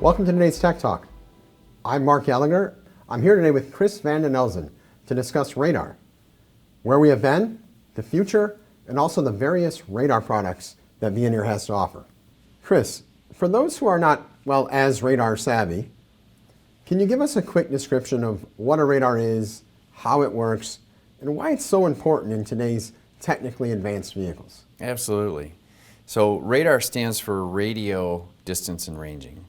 Welcome to today's Tech Talk. I'm Mark Gallagher. I'm here today with Chris Van den Elzen to discuss radar, where we have been, the future, and also the various radar products that Veoneer has to offer. Chris, for those who are not, as radar savvy, can you give us a quick description of what a radar is, how it works, and why it's so important in today's technically advanced vehicles? Absolutely. So radar stands for radio distance and ranging.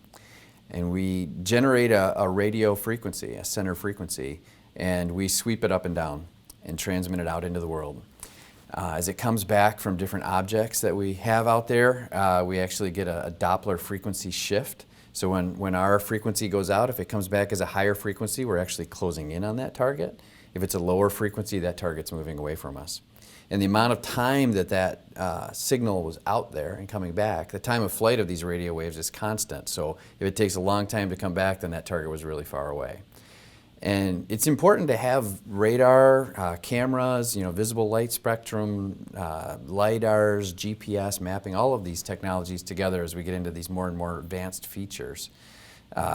And we generate a radio frequency, a center frequency, and we sweep it up and down and transmit it out into the world. As it comes back from different objects that we have out there, we actually get a Doppler frequency shift. So when our frequency goes out, if it comes back as a higher frequency, we're actually closing in on that target. If it's a lower frequency, that target's moving away from us. And the amount of time that signal was out there and coming back, the time of flight of these radio waves is constant. So if it takes a long time to come back, then that target was really far away. And it's important to have radar, cameras, visible light spectrum, LiDARs, GPS mapping, all of these technologies together as we get into these more and more advanced features,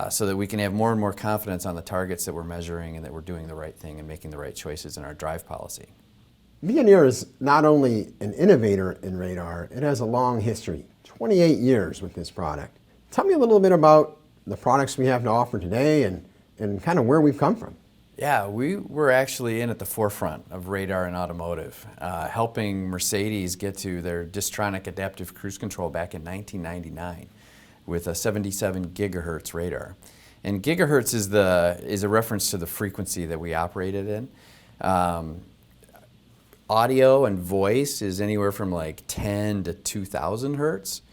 so that we can have more and more confidence on the targets that we're measuring and that we're doing the right thing and making the right choices in our drive policy. Veoneer is not only an innovator in radar, it has a long history, 28 years with this product. Tell me a little bit about the products we have to offer today and kind of where we've come from. Yeah, we were actually in at the forefront of radar and automotive, helping Mercedes get to their Distronic adaptive cruise control back in 1999 with a 77 gigahertz radar. And gigahertz is a reference to the frequency that we operated in. Audio and voice is anywhere from like 10 to 2000 hertz,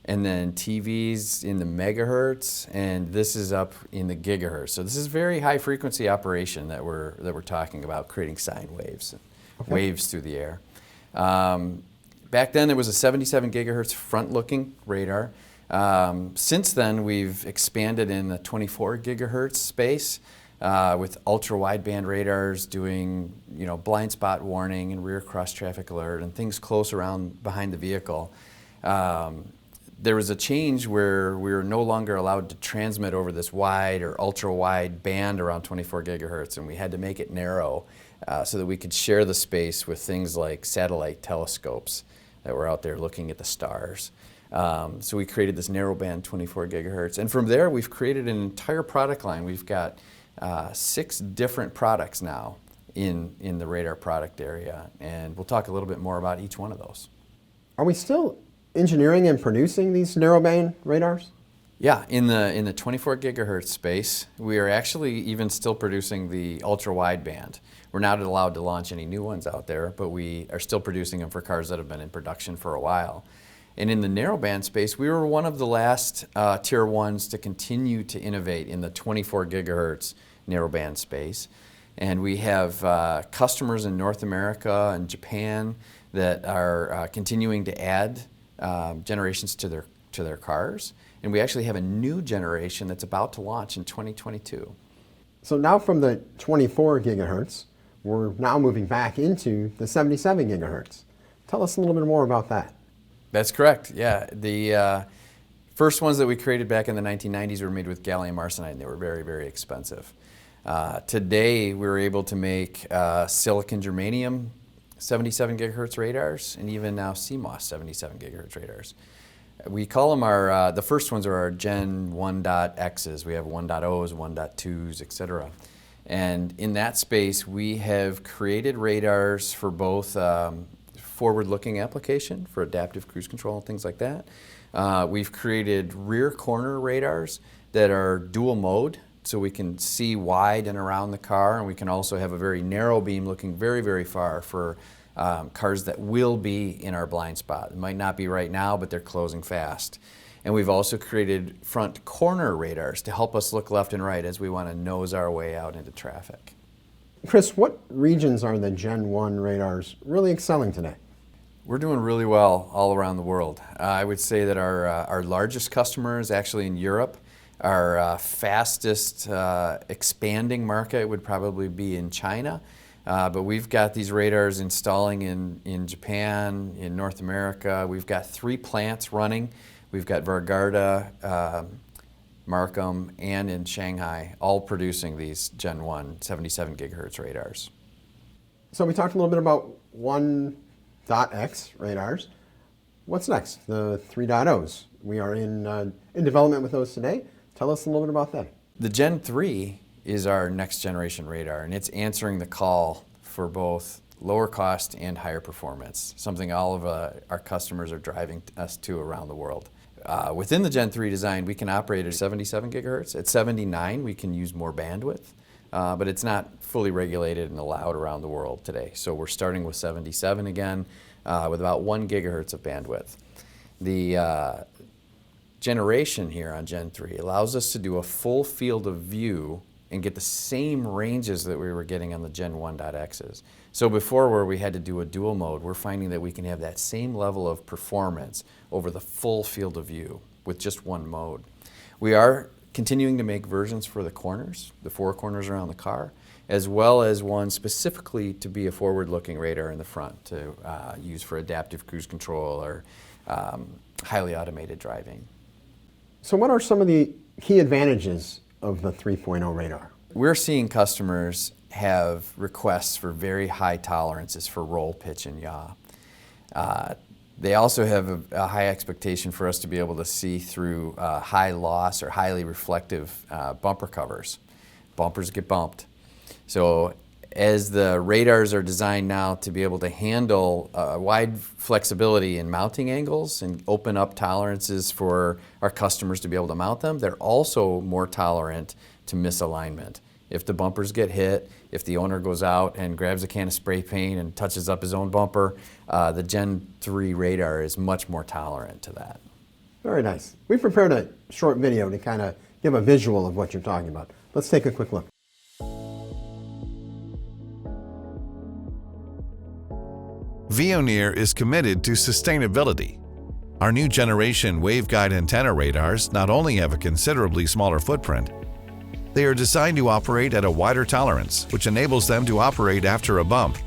and then TVs in the megahertz, and this is up in the gigahertz. So this is very high frequency operation that we're talking about, creating sine waves, waves through the air. Back then there was a 77 gigahertz front-looking radar. Since then we've expanded in the 24 gigahertz space. With ultra-wideband radars doing, blind spot warning and rear cross-traffic alert and things close around behind the vehicle. There was a change where we were no longer allowed to transmit over this wide or ultra-wide band around 24 gigahertz, and we had to make it narrow so that we could share the space with things like satellite telescopes that were out there looking at the stars. So we created this narrowband 24 gigahertz, and from there we've created an entire product line. We've got 6 different products now in the radar product area, and we'll talk a little bit more about each one of those. Are we still engineering and producing these narrowband radars? Yeah, in the 24 gigahertz space, we are actually even still producing the ultra wideband. We're not allowed to launch any new ones out there, but we are still producing them for cars that have been in production for a while. And in the narrowband space, we were one of the last tier ones to continue to innovate in the 24 gigahertz narrowband space. And we have customers in North America and Japan that are continuing to add generations to their cars. And we actually have a new generation that's about to launch in 2022. So now from the 24 gigahertz, we're now moving back into the 77 gigahertz. Tell us a little bit more about that. That's correct, yeah. The first ones that we created back in the 1990s were made with gallium arsenide, and they were very, very expensive. Today, we were able to make silicon germanium 77 gigahertz radars, and even now CMOS 77 gigahertz radars. We call them the first ones are our Gen 1.X's. We have 1.0s, 1.2s, etc. And in that space, we have created radars for both forward-looking application for adaptive cruise control and things like that. We've created rear corner radars that are dual mode, so we can see wide and around the car, and we can also have a very narrow beam looking very, very far for cars that will be in our blind spot. It might not be right now, but they're closing fast. And we've also created front corner radars to help us look left and right as we want to nose our way out into traffic. Chris, what regions are the Gen 1 radars really excelling today? We're doing really well all around the world. I would say that our largest customer is actually in Europe. Our fastest expanding market would probably be in China. But we've got these radars installing in Japan, in North America. We've got 3 plants running. We've got Vargarda, Markham, and in Shanghai, all producing these Gen 1 77 gigahertz radars. So we talked a little bit about 1.x radars. What's next? The 3.0s. We are in development with those today. Tell us a little bit about that. The Gen 3 is our next generation radar, and it's answering the call for both lower cost and higher performance, something all of our customers are driving us to around the world. Within the Gen 3 design, we can operate at 77 gigahertz. At 79, we can use more bandwidth, but it's not fully regulated and allowed around the world today. So we're starting with 77 again, with about 1 gigahertz of bandwidth. The generation here on Gen 3 allows us to do a full field of view and get the same ranges that we were getting on the Gen 1.X's. So before, where we had to do a dual mode, we're finding that we can have that same level of performance over the full field of view with just one mode. We are continuing to make versions for the corners, the four corners around the car, as well as one specifically to be a forward-looking radar in the front to use for adaptive cruise control or highly automated driving. So what are some of the key advantages of the 3.0 radar? We're seeing customers have requests for very high tolerances for roll, pitch, and yaw. They also have a high expectation for us to be able to see through high loss or highly reflective bumper covers. Bumpers get bumped. So as the radars are designed now to be able to handle wide flexibility in mounting angles and open up tolerances for our customers to be able to mount them, they're also more tolerant to misalignment. If the bumpers get hit, if the owner goes out and grabs a can of spray paint and touches up his own bumper, the Gen 3 radar is much more tolerant to that. Very nice. We've prepared a short video to kind of give a visual of what you're talking about. Let's take a quick look. Veoneer is committed to sustainability. Our new generation waveguide antenna radars not only have a considerably smaller footprint, they are designed to operate at a wider tolerance, which enables them to operate after a bump.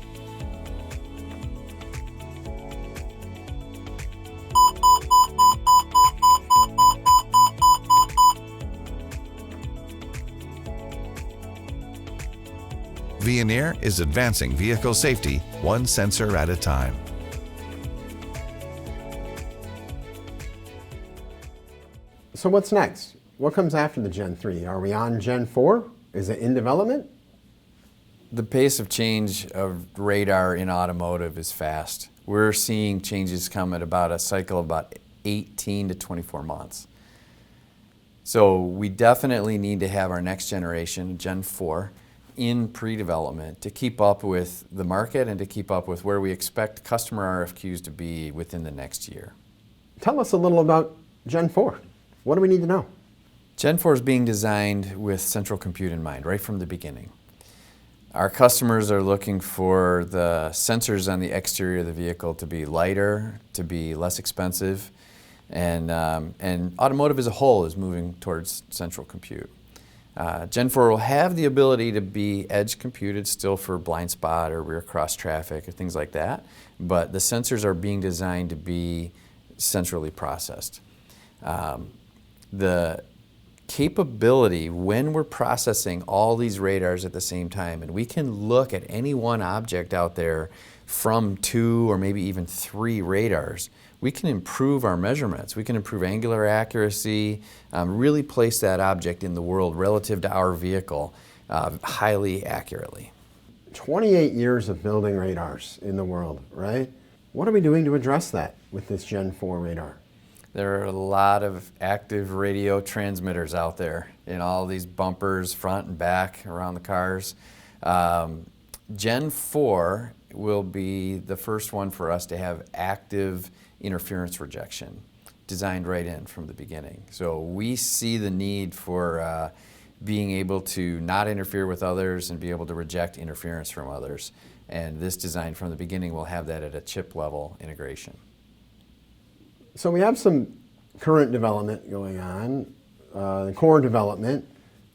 Veoneer is advancing vehicle safety one sensor at a time. So what's next? What comes after the Gen 3? Are we on Gen 4? Is it in development? The pace of change of radar in automotive is fast. We're seeing changes come at about a cycle of about 18 to 24 months. So we definitely need to have our next generation, Gen 4, in pre-development to keep up with the market and to keep up with where we expect customer RFQs to be within the next year. Tell us a little about Gen 4. What do we need to know? Gen 4 is being designed with central compute in mind right from the beginning. Our customers are looking for the sensors on the exterior of the vehicle to be lighter, to be less expensive, and automotive as a whole is moving towards central compute. Gen 4 will have the ability to be edge computed still for blind spot or rear cross traffic or things like that, but the sensors are being designed to be centrally processed. The capability when we're processing all these radars at the same time, and we can look at any one object out there from 2 or maybe even 3 radars, we can improve our measurements. We can improve angular accuracy, really place that object in the world relative to our vehicle highly accurately. 28 years of building radars in the world, right? What are we doing to address that with this Gen 4 radar? There are a lot of active radio transmitters out there in all these bumpers, front and back, around the cars. Gen 4 will be the first one for us to have active interference rejection designed right in from the beginning. So we see the need for being able to not interfere with others and be able to reject interference from others. And this design from the beginning will have that at a chip level integration. So we have some current development going on, the core development.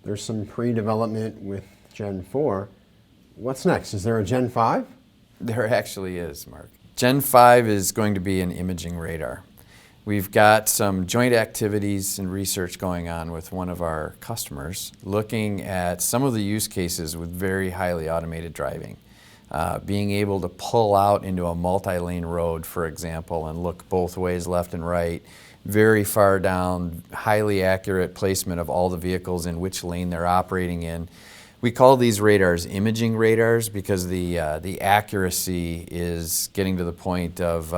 There's some pre-development with Gen 4. What's next? Is there a Gen 5? There actually is, Mark. Gen 5 is going to be an imaging radar. We've got some joint activities and research going on with one of our customers, looking at some of the use cases with very highly automated driving. Being able to pull out into a multi-lane road, for example, and look both ways, left and right, very far down, highly accurate placement of all the vehicles in which lane they're operating in. We call these radars imaging radars because the accuracy is getting to the point of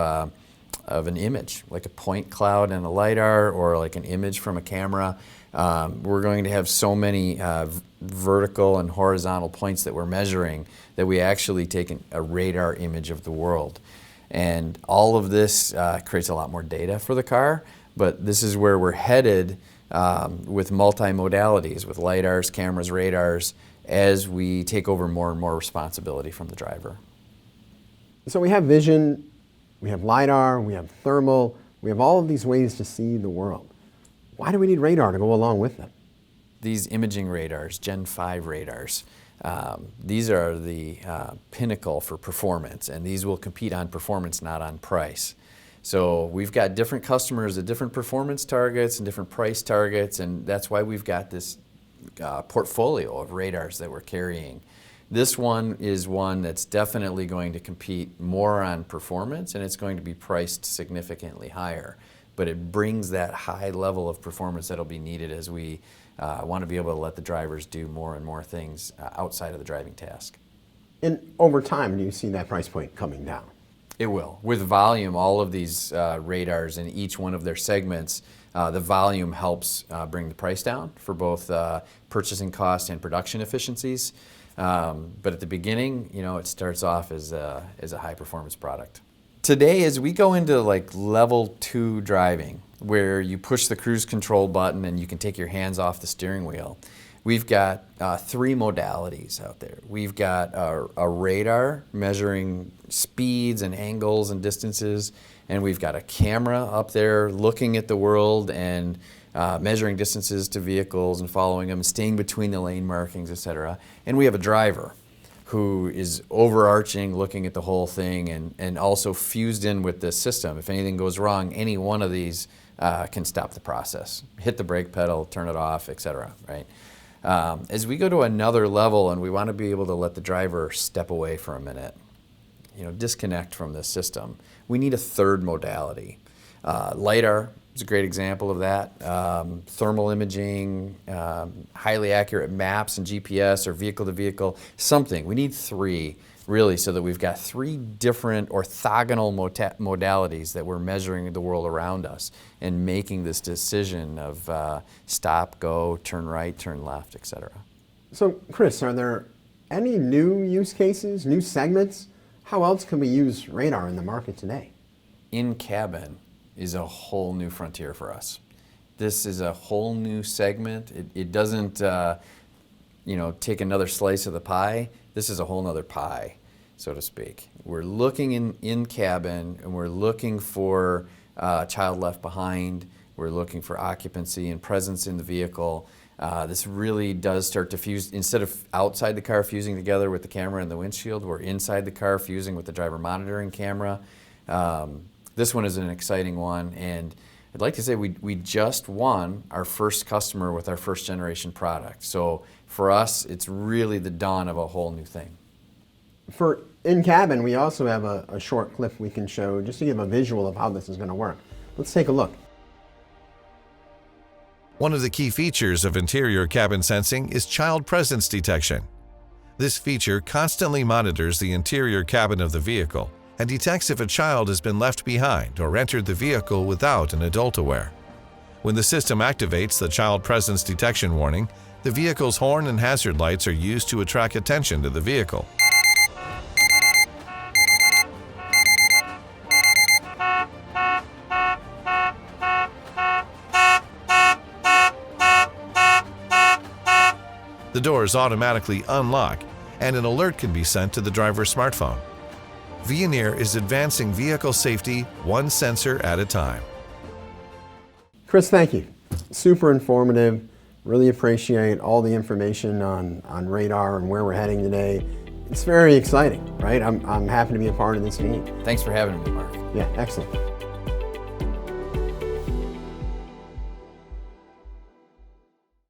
an image, like a point cloud and a LiDAR, or like an image from a camera. We're going to have so many vertical and horizontal points that we're measuring that we actually take a radar image of the world. And all of this creates a lot more data for the car, but this is where we're headed with multimodalities, with LiDARs, cameras, radars, as we take over more and more responsibility from the driver. So we have vision, we have LiDAR, we have thermal, we have all of these ways to see the world. Why do we need radar to go along with them? These imaging radars, Gen 5 radars, these are the pinnacle for performance, and these will compete on performance, not on price. So we've got different customers at different performance targets and different price targets, and that's why we've got this portfolio of radars that we're carrying. This one is one that's definitely going to compete more on performance, and it's going to be priced significantly higher. But it brings that high level of performance that'll be needed as we want to be able to let the drivers do more and more things outside of the driving task. And over time, do you see that price point coming down? It will. With volume, all of these radars in each one of their segments, the volume helps bring the price down for both purchasing cost and production efficiencies. But at the beginning, it starts off as a high performance product. Today, as we go into like level 2 driving, where you push the cruise control button and you can take your hands off the steering wheel, we've got 3 modalities out there. We've got a radar measuring speeds and angles and distances, and we've got a camera up there looking at the world and measuring distances to vehicles and following them, staying between the lane markings, etc. And we have a driver who is overarching, looking at the whole thing, and also fused in with this system. If anything goes wrong, any one of these can stop the process. Hit the brake pedal, turn it off, etc. Right? As we go to another level and we want to be able to let the driver step away for a minute, disconnect from this system, we need a third modality. LiDAR is a great example of that. Thermal imaging, highly accurate maps and GPS or vehicle to vehicle, something. We need 3 really, so that we've got 3 different orthogonal modalities that we're measuring the world around us and making this decision of stop, go, turn right, turn left, etc. So Chris, are there any new use cases, new segments? How else can we use radar in the market today? In cabin is a whole new frontier for us. This is a whole new segment. It doesn't take another slice of the pie. This is a whole nother pie, so to speak. We're looking in cabin, and we're looking for child left behind. We're looking for occupancy and presence in the vehicle. This really does start to fuse. Instead of outside the car fusing together with the camera and the windshield, we're inside the car fusing with the driver monitoring camera. This one is an exciting one, and I'd like to say we just won our first customer with our first generation product. So for us, it's really the dawn of a whole new thing. For in-cabin, we also have a short clip we can show just to give a visual of how this is going to work. Let's take a look. One of the key features of interior cabin sensing is child presence detection. This feature constantly monitors the interior cabin of the vehicle and detects if a child has been left behind or entered the vehicle without an adult aware. When the system activates the child presence detection warning, the vehicle's horn and hazard lights are used to attract attention to the vehicle. The doors automatically unlock, and an alert can be sent to the driver's smartphone. Veoneer is advancing vehicle safety one sensor at a time. Chris, thank you. Super informative. Really appreciate all the information on radar and where we're heading today. It's very exciting, right? I'm happy to be a part of this meeting. Thanks for having me, Mark. Yeah, excellent.